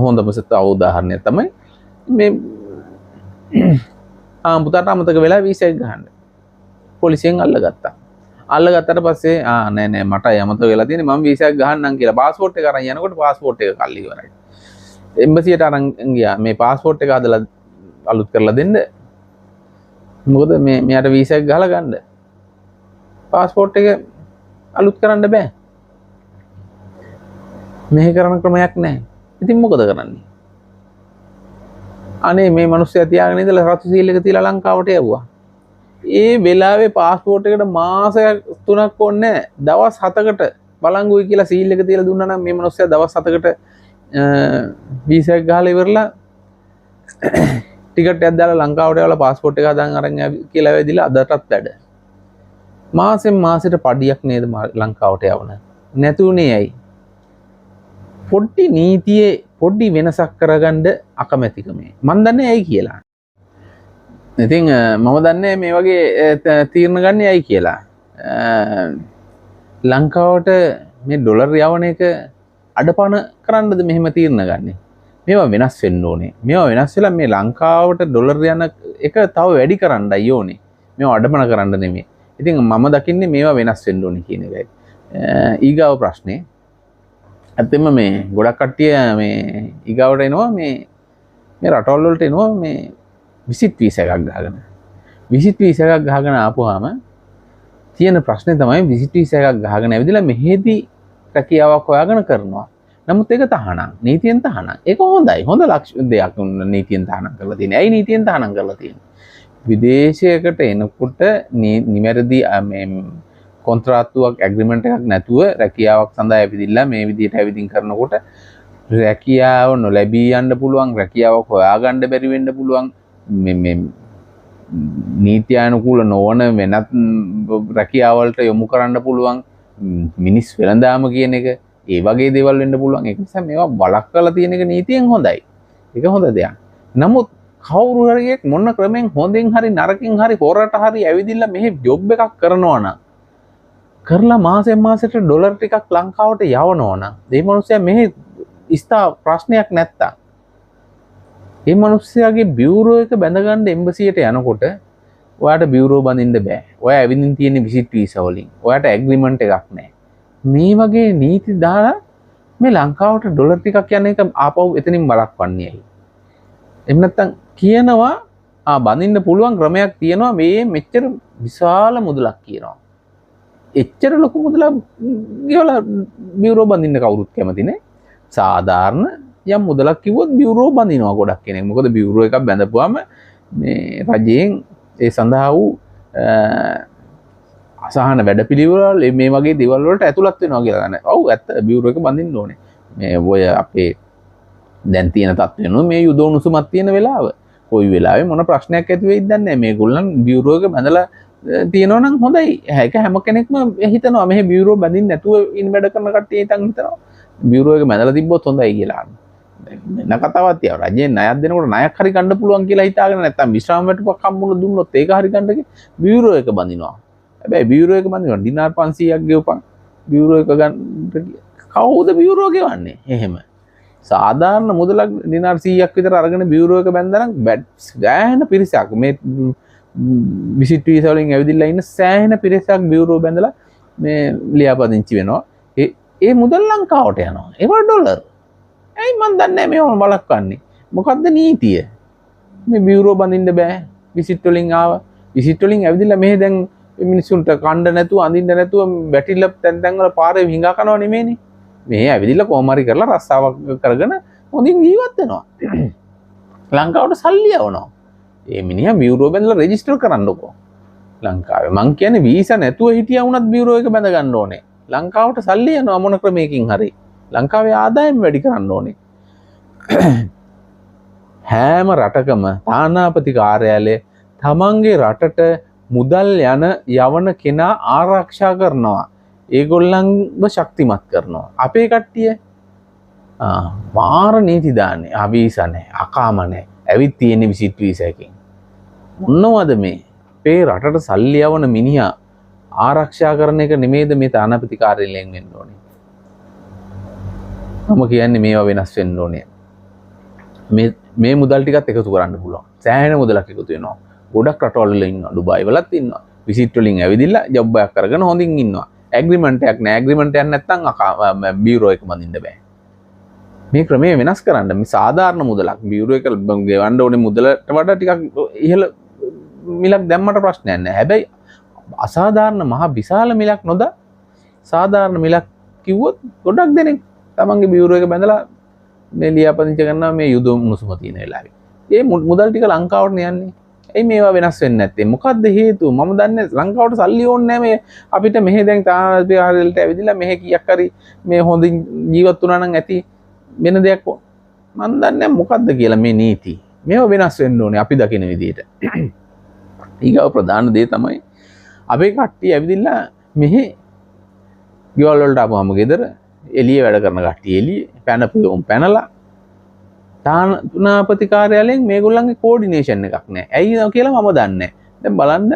හොඳම උදාහරණය තමයි මේ පුතාට අමතක වෙලා වීසා එක ගහන්න. පොලිසියෙන් අල්ලගත්තා. අල්ලගත්තට පස්සේ නෑ මට යමතක වෙලා තියෙන්නේ මම වීසා එක ගහන්නම් කියලා පාස්පෝර්ට් එක අරන් යනකොට පාස්පෝර්ට් එක කල්ලි ඉවරයි. එම්බසියට අරන් ගියා මේ පාස්පෝර්ට් එක හදලා අලුත් කරලා දෙන්න. මොකද මෙයාට වීසා එක ගහලා ගන්න. පාස්පෝර්ට් එක අලුත් කරන්න බෑ. මෙහෙ කරන ක්‍රමයක් නැහැ. ඉතින් මොකද කරන්නේ? අනේ මේ මිනිස්සයා තියාගෙන ඉඳලා රතු සීල් එක තියලා ලංකාවට යවුවා. ඒ වෙලාවේ පාස්පෝර්ට් එකට මාස 3ක් ඕනේ දවස් 7කට බලංගුයි කියලා සීල් එක තියලා දුන්නා නම් මේ මිනිස්සයා දවස් 7කට වීසා එක ගහලා ඉවරලා ටිකට් එකක් දාලා ලංකාවට යවලා පාස්පෝර්ට් එක හදාන් අරන් කියලා වැදිලා අදටත් වැඩ. මාසෙන් මාසෙට පඩියක් නේද ලංකාවට යවන. නැතුනේ ඇයි? පොඩි නීතියේ පොඩි වෙනසක් කරගන්න අකමැතිකමේ. මන් දන්නේ ඇයි කියලා. ඉතින් මම දන්නේ මේ වගේ තීරණ ගන්න ඇයි කියලා. ලංකාවට මේ ඩොලර් යවන එක අඩපණ කරන්නද මෙහෙම තීරණ ගන්නෙ? මේවා වෙනස් වෙන්න ඕනේ. මේවා වෙනස් වෙලා මේ ලංකාවට ඩොලර් යන එක තව වැඩි කරන්නයි ඕනේ. මේවා අඩපණ කරන්න නෙමෙයි. ඉතින් මම දකින්නේ මේවා වෙනස් වෙන්න ඕනේ කියන එකයි. ඊගාව ප්‍රශ්නේ ඇත්තෙම මේ ගොඩක් කට්ටිය මේ ඊගාවට එනවා මේ රටවල් වලට එනවා මේ විසිට් වීසා එකක් ගහගෙන. විසිට් වීසා එකක් ගහගෙන ආපුවාම තියෙන ප්‍රශ්නේ තමයි විසිට් වීසා එකක් ගහගෙන ඇවිදලා මෙහෙදි රැකියාවක් හොයාගෙන කරනවා. නමුත් ඒක තහනම්. නීතියෙන් තහනම්. ඒක හොඳයි. හොඳ දෙයක් නීතියෙන් තහනම් කරලා තියෙනවා. ඇයි නීතියෙන් තහනම් කරලා තියෙන්නේ? විදේශයකට එනකොට නිවැරදි මේ කොන්ත්‍රාත්තුවක් ඇග්‍රීමන්ට් එකක් නැතුව රැකියාවක් සඳහා ඇවිදින්න මේ විදිහට ඇවිදින් කරනකොට රැකියාව නොලැබී යන්න පුළුවන්, රැකියාවක් හොයාගන්න බැරි වෙන්න පුළුවන්. මේ නීත්‍යානුකූල නොවන වෙනත් රැකියාවලට යොමු කරන්න පුළුවන්. මිනිස් වෙළඳාම කියන එක ඒ වගේ දේවල් වෙන්න පුළුවන්. ඒක නිසා මේවා වළක්වලා තියෙන එක නීතියෙන් හොඳයි. ඒක හොඳ දෙයක්. නමුත් කවුරු හරි මොන ක්‍රමෙන් හොඳින් හරි නරකින් හරි හොරට හරි ඇවිදින්න මෙහි ජොබ් එකක් කරනවා නම් කරලා මාසෙන් මාසෙට ඩොලර් ටිකක් ලංකාවට යවනවා නම් මේ මිනිස්සයා මෙහි ඉස්තා ප්‍රශ්නයක් නැත්තා. මේ මිනිස්සයාගේ බියුරෝ එක බැඳගන්න එම්බසියට යනකොට ඔයාට බියුරෝ බඳින්න බෑ. ඔයා ඇවිදින් තියෙන විසිට් වීසා වලින්. ඔයාට ඇග්‍රීමන්ට් එකක් නැහැ. මේ වගේ නීති දාලා මේ ලංකාවට ඩොලර් ටිකක් යන එක ආපහු එතනින් බලක්වන්නේ ඇයි? එහෙම නැත්නම් කියනවා බඳින්න පුළුවන් ක්‍රමයක් තියෙනවා මේ මෙච්චර විශාල මුදලක් කියනවා. එච්චර ලොකු මුදලක් ගෙවලා බියුරෝ බඳින්න කවුරුත් කැමති නෑ. සාධාරණ යම් මුදලක් කිව්වොත් බියුරෝ බඳිනවා ගොඩක් කෙනෙක්. මොකද බියුරෝ එකක් බැඳපුවාම මේ රජයෙන් ඒ සඳහා වූ අසහන වැඩපිළිවෙල මේ වගේ දේවල් වලට ඇතුළත් වෙනවා කියලා නෑ. ඔව් ඇත්ත බියුරෝ එක බඳින්න ඕනේ. මේ ඔය අපේ දැන් තියෙන තත්ත්වෙනු මේ යුද උණුසුමක් තියෙන වෙලාව. කොයි වෙලාවෙ මොන ප්‍රශ්නයක් ඇති වෙයිද දන්නේ නැහැ. මේගොල්ලන් බියුරෝ එක බඳලා තියෙනවා නම් හොඳයි. ඒක හැම කෙනෙක්ම හිතනවා මෙහෙ බියුරෝ බඳින්න නැතුව ඉන්න වැඩ කරන කට්ටිය හිතනවා බියුරෝ එක බඳලා තිබ්බොත් හොඳයි කියලා. වෙන කතාවක් තියෙනවා. රජයෙන් ණයක් දෙනකොට ණයක් හරි ගන්න පුළුවන් කියලා හිතාගෙන නැත්තම් විශ්‍රාම වැටුපක් හම්බුන දුන්නොත් ඒක හරි ගන්න බියුරෝ එක බඳිනවා. හැබැයි බියුරෝ එක බඳිනවා ඩිනාර් 500ක් ගෙවපන්. බියුරෝ එක ගන්න කවුද බියුරෝ ගෙවන්නේ? එහෙම. සාධාරණ මුදලක් ඩිනාර් 100ක් විතර අරගෙන බියුරෝ එක බැඳනනම් ගෑන පිරිසක් මේ විසිට් වීසා වලින් ඇවිදලා ඉන්න සෑහෙන පිරිසක් බියුරෝ බැඳලා මේ ලියාපදිංචි වෙනවා. ඒ මුදල් ලංකාවට යනවා. ඒක ඩොලර්. ඇයි මන් දන්නේ මේව බලක්වන්නේ? මොකද්ද නීතිය? මේ බියුරෝ බඳින්න බෑ. විසිට් වලින් ආවා. විසිට් වලින් ඇවිදලා මෙහෙ දැන් මිනිස්සුන්ට කණ්ඩ නැතුව අඳින්න නැතුව බැටිලා තැන් තැන් වල පාරේ හිඟා කනවා නෙමෙයිනේ. මේ ඇවිදිලා කොහොම හරි කරලා රස්සාවක් කරගෙන හොඳින් ජීවත් වෙනවා. ලංකාවට සල්ලි යවනවා. ඒ මිනිහා බියුරෝ බැඳලා රෙජිස්ටර් කරන්නකෝ. ලංකාවේ මං කියන්නේ වීසා නැතුව හිටියා වුණත් බියුරෝ එක බැඳ ගන්න ඕනේ. ලංකාවට සල්ලි යනවා මොන ක්‍රමයකින් හරි. ලංකාවේ ආදායම වැඩි කරන්න ඕනේ. හැම රටකම තානාපති කාර්යාලය තමන්ගේ රටට මුදල් යවන කෙනා ආරක්ෂා කරනවා. ඒගොල්ලන්ව ශක්තිමත් කරනවා. අපේ කට්ටිය මාර නීති දාන්නේ අභීසා නැහැ අකාම නැහැ ඇවිත් තියෙන විසිට් වීසා එකකින් මොනවද මේ අපේ රටට සල්ලි යවන මිනිහා ආරක්ෂා කරන එක නෙමෙයිද මේ තානාපති කාර්යාලයෙන් වෙන්න ඕනේ මම කියන්නේ මේවා වෙනස් වෙන්න ඕනේ මේ මුදල් ටිකත් එකතු කරන්න පුළුවන් සෑහෙන මුදලක් එකතු වෙනවා ගොඩක් රටවල් වල ඉන්නවා ඩුබායි වලත් ඉන්නවා විසිට් වලින් ඇවිදිලා ජොබ් එකක් කරගෙන හොඳින් ඉන්නවා ඇග්‍රීමන්ට් එකක් නැහැ ඇග්‍රීමන්ට් එකක් නැත්නම් බියුරෝ එක බඳින්න බෑ මේ ක්‍රමය වෙනස් කරන්න මේ සාධාරණ මුදලක් බියුරෝ එක ගෙවන්න ඕනේ මුදලට වඩා ටිකක් ඉහළ මිලක් දැම්මට ප්‍රශ්නයක් නැහැ හැබැයි අසාධාරණ මහ විශාල මිලක් නොදා සාධාරණ මිලක් කිව්වොත් ගොඩක් දෙනෙක් තමන්ගේ බියුරෝ එක බැඳලා මේ ලියාපදිංචි කරනවා මේ යුද මුසුම තියෙන වෙලාවේ ඒ මුදල් ටික ලංකාවට යන්නේ ඒ මේවා වෙනස් වෙන්නේ නැත්තේ මොකද්ද හේතුව මම දන්නේ ලංකාවට සල්ලි ඕනේ නැහැ මේ අපිට මෙහෙ දැන් තානාපති කාර්යාලයට ඇවිදලා මෙහෙ කීයක් හරි මේ හොඳින් ජීවත් වුණා නම් ඇති වෙන දෙයක් මම දන්නේ මොකද්ද කියලා මේ නීති මේවා වෙනස් වෙන්න ඕනේ අපි දකින විදිහට ඊගව ප්‍රධාන දේ තමයි අපේ කට්ටිය ඇවිදලා මෙහෙ ගෙවල් වලට ආපුවම ගෙදර එළිය වැඩ කරන කට්ටිය එළිය පැනපුවම් පැනලා තානාපති කාර්යාලයෙන් මේගොල්ලන්ගේ කෝඩිනේෂන් එකක් නැහැ. ඇයි කියලා මම දන්නේ නැහැ. දැන් බලන්න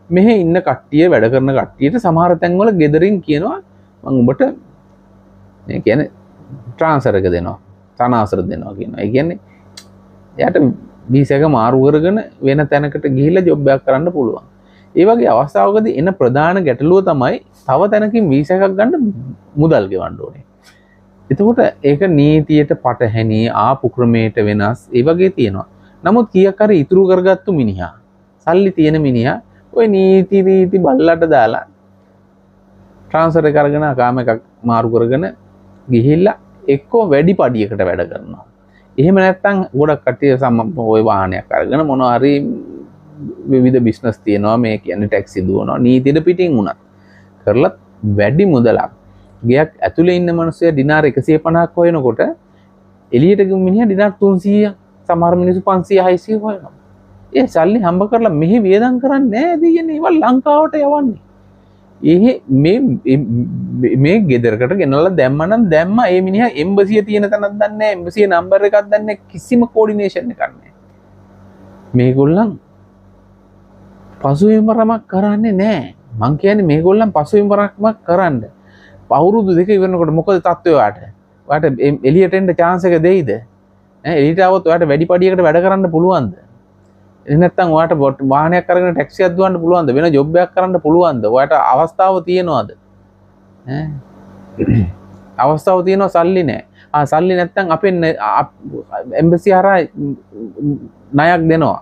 මෙහෙ ඉන්න කට්ටිය වැඩ කරන කට්ටියට සමහර තැන්වල ගෙදරින් කියනවා මම උඹට මේ කියන්නේ ට්‍රාන්ස්ෆර් එක දෙනවා. තනාසර දෙනවා කියනවා. ඒ කියන්නේ එයාට වීසා එක මාරු කරගෙන වෙන තැනකට ගිහිල්ලා ජොබ් එකක් කරන්න පුළුවන්. ඒ වගේ අවස්ථාවකදී එන ප්‍රධාන ගැටලුව තමයි තව තැනකින් වීසා එකක් ගන්න මුදල් ගෙවන්න ඕනේ. එතකොට ඒක නීතියට පටහැනි ආපු ක්‍රමයට වෙනස් ඒ වගේ තියෙනවා. නමුත් කීයක් හරි ඉතුරු කරගත්තු මිනිහා සල්ලි තියෙන මිනිහා ওই නීති රීති බල්ලට දාලා ට්‍රාන්ස්ෆර් එක අරගෙන කාම එකක් මාරු කරගෙන ගිහිල්ලා එක්කෝ වැඩි පඩියකට වැඩ කරනවා. එහෙම නැත්නම් ගොඩක් කට්ටිය ওই වාහනයක් අරගෙන මොනවා හරි විවිධ බිස්නස් තියෙනවා මේ කියන්නේ ටැක්සි දුවනවා නීතියට පිටින් උනත් කරලා වැඩි මුදලක් ගයක් ඇතුලේ ඉන්න මිනිස්සු ඩිනාර් 150ක් හොයනකොට එළියට ගිහුම් මිනිහා ඩිනාර් 300 සමහර මිනිස්සු 500 600 හොයනවා. ඒ සල්ලි හම්බ කරලා මෙහි වියදම් කරන්නේ නැහැ දෙයනේ ඒවා ලංකාවට යවන්නේ. මේ ගෙදරකට ගෙනල්ලා දැම්මනම් දැම්මා ඒ මිනිහා එම්බසිය තියෙන තැනක් දන්නේ නැහැ එම්බසිය නම්බර් එකක් දන්නේ නැහැ කිසිම කෝඩිනේෂන් එකක් නැහැ. මේගොල්ලන් පසුබිමක් කරන්නේ නැහැ. මං කියන්නේ මේගොල්ලන් පසුබිමක් කරන්නේ අවුරුදු දෙක ඉවරනකොට මොකද තත්ත්වය ඔයාට? ඔයාට එළියට එන්න chance එක දෙයිද? එළියට આવොත් ඔයාට වැඩි පඩියකට වැඩ කරන්න පුළුවන්ද? එහෙම නැත්නම් ඔයාට වාහනයක් අරගෙන ටැක්සියක් දුවන්න පුළුවන්ද? වෙන ජොබ් එකක් කරන්න පුළුවන්ද? ඔයාට අවස්ථාව තියෙනවද? අවස්ථාව තියෙනවා සල්ලි නැහැ. සල්ලි නැත්නම් අපෙන් එම්බසි හරහා ණයක් දෙනවා.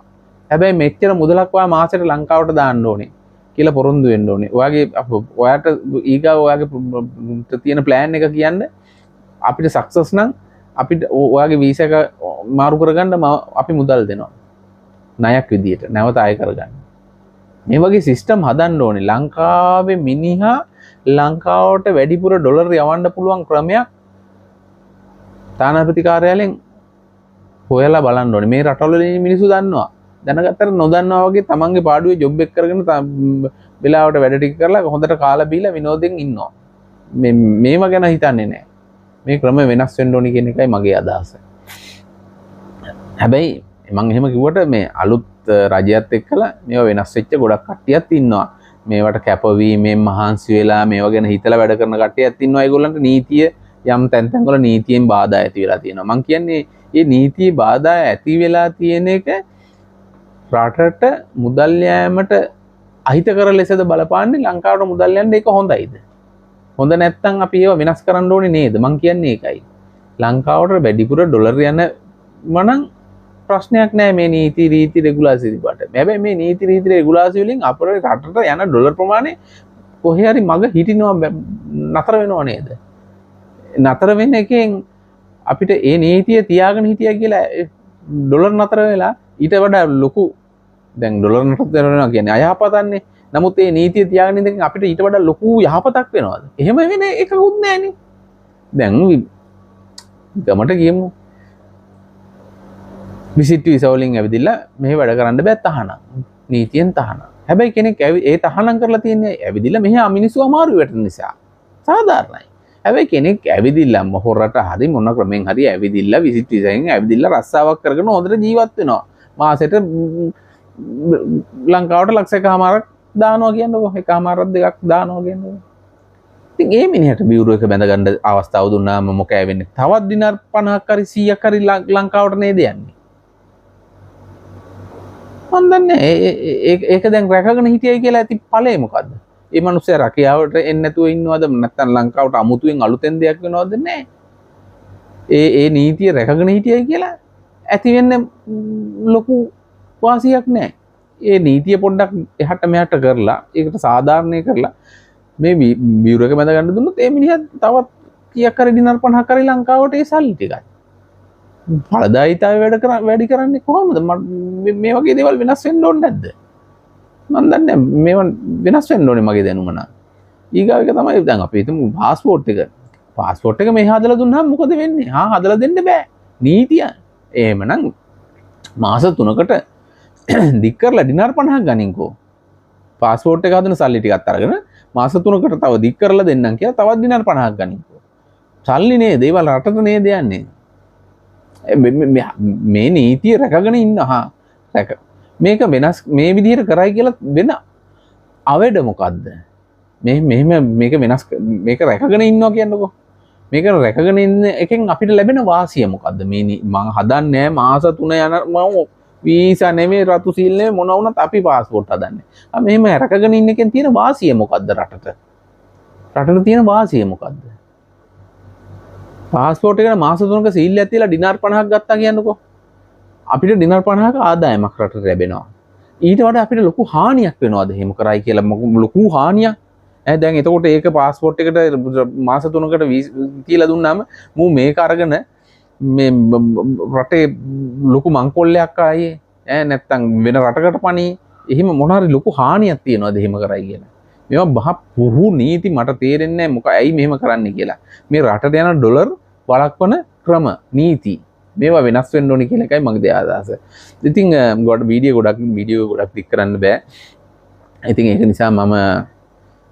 හැබැයි මෙච්චර මුදලක් ඔයා මාසෙට ලංකාවට දාන්න ඕනේ. කියලා පොරොන්දු වෙන්න ඕනේ. ඔයාට ඊගා ඔයාගේ තියෙන ප්ලෑන් එක කියන්න අපිට සක්සස් නම් අපිට ඔයාගේ වීසා එක මාරු කරගන්න අපි මුදල් දෙනවා. ණයක් විදියට නැවත ආය කරගන්න. මේ වගේ සිස්ටම් හදන්න ඕනේ. ලංකාවේ මිනිහා ලංකාවට වැඩිපුර ඩොලර් යවන්න පුළුවන් ක්‍රමයක් තානාපති කාර්යාලයෙන් හොයලා බලන්න ඕනේ. මේ රටවල ඉන්න මිනිස්සු දන්නවා. දැනගත්තට නොදන්නවා වගේ තමන්ගේ පාඩුවේ ජොබ් එක කරගෙන වෙලාවට වැඩ ටික කරලා හොඳට කාලා බීලා විනෝදෙන් ඉන්නවා. මේව ගැන හිතන්නේ නැහැ. මේ ක්‍රම වෙනස් වෙන්න ඕනි කියන එකයි මගේ අදහස. හැබැයි මම එහෙම කිව්වට මේ අලුත් රජයත් එක්කලා මේවා වෙනස් වෙච්ච ගොඩක් කට්ටියක් ඉන්නවා. මේවට කැපවීමෙන් මහන්සි වෙලා මේවා ගැන හිතලා වැඩ කරන කට්ටියක් ඉන්නවා. ඒගොල්ලන්ට නීතිය යම් තැන් වල නීතියෙන් බාධා ඇති වෙලා තියෙනවා. මම කියන්නේ මේ නීතිය බාධා ඇති වෙලා තියෙන එක රටට මුදල් යෑමට අහිතකර ලෙසද බලපාන්නේ ලංකාවට මුදල් යන්න ඒක හොඳයිද? හොඳ නැත්නම් අපි ඒවා වෙනස් කරන්න ඕනේ නේද? මං කියන්නේ ඒකයි. ලංකාවට වැඩිපුර ඩොලර් යන මනම් ප්‍රශ්නයක් නැහැ මේ නීති රීති රෙගුලාසි තිබ්බට. හැබැයි මේ නීති රීති රෙගුලාසි වලින් අපේ රටට යන ඩොලර් ප්‍රමාණය කොහේ හරි මග හිටිනවා නතර වෙනව නේද? නතර වෙන එකෙන් අපිට ඒ නීතිය තියාගෙන හිටියා කියලා ඩොලර් නතර වෙලා ඊට වඩා ලොකු දැන් ඩොලර් නතර වෙනවා කියන්නේ අයහපතන්නේ. නමුත් මේ නීතිය තියාගෙන ඉඳන් අපිට ඊට වඩා ලොකු යහපතක් වෙනවද? එහෙම වෙන එකකුත් නැහැනේ. දැන් ගමට ගියමු. විසිට් වීසා වලින් ඇවිදilla මෙහෙ වැඩ කරන්න බෑ තහනම්. නීතියෙන් තහනම්. හැබැයි කෙනෙක් ඒ තහනම් කරලා තියන්නේ ඇවිදilla මෙහෙ මිනිස්සු අමාරු වෙට නිසා. සාධාරණයි. හැබැයි කෙනෙක් ඇවිදිලා මොහොරට හරි මොන ක්‍රමෙන් හරි ඇවිදිලා විසිට විසෙන් ඇවිදිලා රස්සාවක් කරගෙන හොඳට ජීවත් වෙනවා. මාසෙට ලංකාවට ලක්ෂයකමාරක් දානවා කියන්නකෝ. එකමාරක් දෙකක් දානවා කියන්නකෝ. ඉතින් ඒ මිනිහට බියුරෝ එක බැඳ ගන්න අවස්ථාව දුන්නාම මොකෑ වෙන්නේ? තවත් දිනාර 50ක් හරි 100ක් හරි ලංකාවට නේද යන්නේ? මන් දන්නේ ඒක දැන් රැකගෙන හිටියයි කියලා ඇති ඵලය මොකද්ද? ඒ මිනිස්සයා රැකියාවට එන්නේ නැතුව ඉන්නවද නැත්නම් ලංකාවට අමුතුවෙන් අලුතෙන් දෙයක් වෙනවද නැහැ. ඒ නීතිය රැකගෙන හිටියයි කියලා ඇති වෙන්නේ ලොකු වාසියක් නැහැ. ඒ නීතිය පොඩ්ඩක් එහාට මෙහාට කරලා ඒකට සාධාරණය කරලා මේ බියුරෝ එක බඳ ගන්න දුන්නොත් ඒ මිනිහා තවත් කීයක් හරි දිනාර 50ක් හරි ලංකාවට ඒ සල්ලි ටිකයි. ඵලදායීතාවය වැඩි කරන්නේ කොහොමද? මේ වගේ දේවල් වෙනස් වෙන්න ඕනේ නැද්ද? මම දන්නේ මේව වෙනස් වෙන්න ඕනේ මගේ දැනුම නම්. ඊගාව එක තමයි දැන් අපි හිතමු පාස්පෝර්ට් එක මේ හදලා දුන්නාම මොකද වෙන්නේ? හදලා දෙන්න බෑ. නීතිය. එහෙමනම් මාස 3කට දික් කරලා දිනාර 50ක් ගනින්කෝ. පාස්පෝර්ට් එක හදන සල්ලි ටිකක් අරගෙන මාස 3කට තව දික් කරලා දෙන්නම් කියලා තවත් දිනාර 50ක් ගනින්කෝ. සල්ලි නේද? ඒවල් රටට නේද යන්නේ? මේ නීතිය රැකගෙන ඉන්න මේක වෙනස් මේ විදිහට කරයි කියලා වෙන අවඩ මොකද්ද? මේක වෙනස් මේක රැකගෙන ඉන්නවා කියන්නකෝ. මේක රැකගෙන ඉන්න එකෙන් අපිට ලැබෙන වාසිය මොකද්ද? මේ මං හදන්නේ මාස 3 යන මම වීසා නෙමෙයි රතු සීල් නෙමෙයි මොන වුණත් අපි පාස්පෝර්ට් හදන්නේ. මෙහෙම රැකගෙන ඉන්න එකෙන් තියෙන වාසිය මොකද්ද රටට? රටට තියෙන වාසිය මොකද්ද? පාස්පෝර්ට් එකට මාස 3ක සීල්යක් තියලා දිනාර 50ක් ගත්තා කියන්නකෝ. අපිට දිනාර 50ක ආදායමක් රටට ලැබෙනවා. ඊට වඩා අපිට ලොකු හානියක් වෙනවද එහෙම කරයි කියලා? ලොකු හානියක්. දැන් එතකොට ඒක පාස්පෝර්ට් එකට මාස 3කට කියලා දුන්නාම මූ මේක අරගෙන මේ රටේ ලොකු මංකොල්ලයක් ආයේ නැත්තම් වෙන රටකට පණී එහෙම මොන හරි ලොකු හානියක් තියනවද එහෙම කරයි කියලා? මේවා බහ පුහු නීති මට තේරෙන්නේ නැහැ. මොකක් ඇයි මෙහෙම කරන්නේ කියලා. මේ රටට යන ඩොලර් වළක්වන ක්‍රම නීති මේවා වෙනස් වෙන්න ඕනේ කියලා එකයි මගේ අදහස. ඉතින් වීඩියෝ ගොඩක් ක්ලික් කරන්න බෑ. ඉතින් ඒක නිසා මම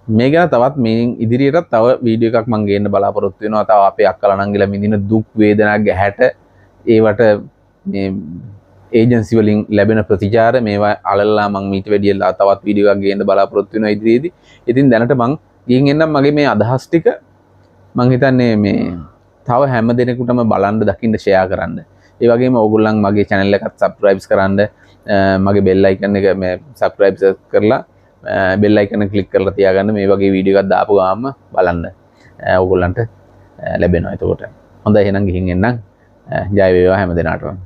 මේ ගැන තවත් මේ ඉදිරියටත් තව වීඩියෝ එකක් මම ගේන්න බලාපොරොත්තු වෙනවා. තව අපේ අක්කලා නංගිලා මිදින දුක් වේදනා ගැහැට ඒවට මේ ඒජන්සි වලින් ලැබෙන ප්‍රතිචාර මේවා අලල්ලා මම ඊට වැඩිය තවත් වීඩියෝ එකක් ගේන්න බලාපොරොත්තු වෙනවා ඉදිරියේදී. ඉතින් දැනට මම ගිහින් එන්නම් මගේ මේ අදහස් ටික මම හිතන්නේ මේ තව හැම දිනෙකටම බලන්න දකින්න ෂෙයා කරන්න. ඒ වගේම ඕගොල්ලන් මගේ channel එකත් subscribe කරන්න. මගේ bell icon එක මේ subscribe කරලා bell icon එක click කරලා තියාගන්න. මේ වගේ වීඩියෝ එකක් දාපු ගාම බලන්න. ඕගොල්ලන්ට ලැබෙනවා එතකොට. හොඳයි එහෙනම් ගිහින් එන්නම්. ජය වේවා හැම දිනාටම.